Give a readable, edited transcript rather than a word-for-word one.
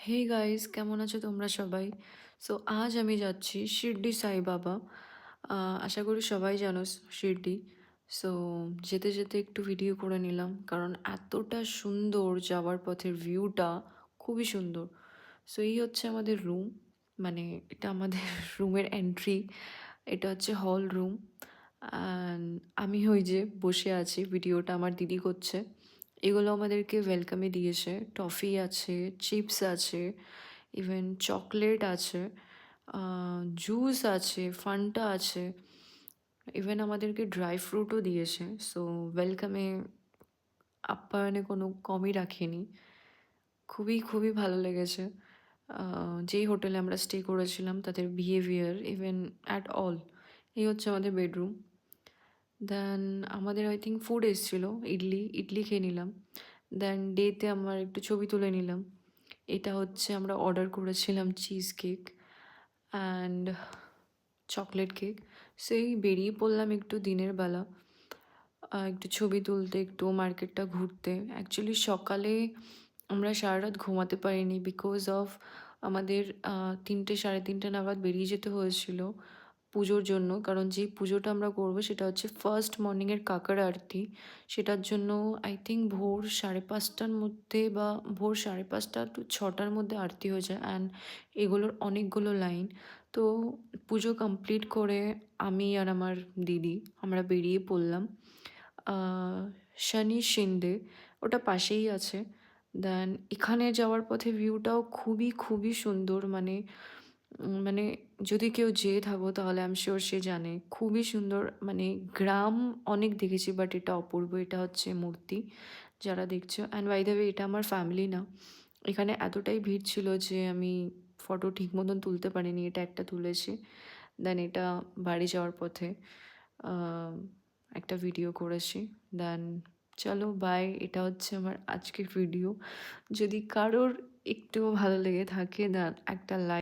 Hey guys, কেমন আছো তোমরা সবাই? সো আজ আমি যাচ্ছি শিরডি সাই বাবা। আশা করি সবাই জানো শিরডি। সো যেতে যেতে একটু ভিডিও করে নিলাম, কারণ এতটা সুন্দর যাওয়ার পথের ভিউটা, খুবই সুন্দর। সো এই হচ্ছে আমাদের রুম, মানে এটা আমাদের রুমের এন্ট্রি। এটা হচ্ছে হল রুম। অ্যান্ড আমি ওই যে বসে আছি, ভিডিওটা আমার দিদি করছে। এগুলো আমাদেরকে ওয়েলকামে দিয়েছে, টফি আছে, চিপস আছে, ইভেন চকলেট আছে, জুস আছে, ফান্টা আছে, ইভেন আমাদেরকে ড্রাই ফ্রুটও দিয়েছে। সো ওয়েলকামে আপ্যায়নে কোনো কমই রাখেনি। খুবই খুবই ভালো লেগেছে। যেই হোটেলে আমরা স্টে করেছিলাম তাদের বিহেভিয়ার, ইভেন অ্যাট অল। এই হচ্ছে আমাদের বেডরুম। দেন আমাদের আই থিঙ্ক ফুড এসেছিলো, ইডলি ইডলি খেয়ে নিলাম। দেন ডেতে আমার একটু ছবি তুলে নিলাম। এটা হচ্ছে আমরা অর্ডার করেছিলাম cheese cake and chocolate cake. সেই বেরিয়ে পড়লাম একটু দিনের বেলা, একটু ছবি তুলতে, একটু মার্কেটটা ঘুরতে। অ্যাকচুয়ালি সকালে আমরা সারা রাত ঘুমাতে পারিনি, বিকজ অফ আমাদের 3টে 3:30 নাগাদ বেরিয়ে যেতে হয়েছিল পুজোর জন্য। কারণ যেই পুজোটা আমরা করবো সেটা হচ্ছে ফার্স্ট মর্নিংয়ের কাকার আরতি। সেটার জন্য আই থিঙ্ক ভোর 5:30টার মধ্যে, বা ভোর 5:30 to 6টার মধ্যে আরতি হয়ে যায়। অ্যান্ড এগুলোর অনেকগুলো লাইন। তো পুজো কমপ্লিট করে আমি আর আমার দিদি আমরা বেরিয়ে পড়লাম শনি শিন্দে, ওটা পাশেই আছে। দেন এখানে যাওয়ার পথে ভিউটাও খুবই খুবই সুন্দর। মানে যদি কেউ যেয়ে থাকো তাহলে আই এম শিওর সে জানে, খুবই সুন্দর। মানে গ্রাম অনেক দেখেছি, বাট এটা অপূর্ব। এটা হচ্ছে মূর্তি যারা দেখছো। অ্যান্ড বাই দ্য ওয়ে, এটা আমার ফ্যামিলি না। এখানে এতটাই ভিড় ছিল যে আমি ফটো ঠিক মতন তুলতে পারিনি, এটা একটা তুলেছি। দেন এটা বাড়ি যাওয়ার পথে আহ, একটা ভিডিও করেছি। দেন চলো বাই, এটা হচ্ছে আমার আজকের ভিডিও। যদি কারোর একটুও ভালো লেগে থাকে, দেন একটা লাইক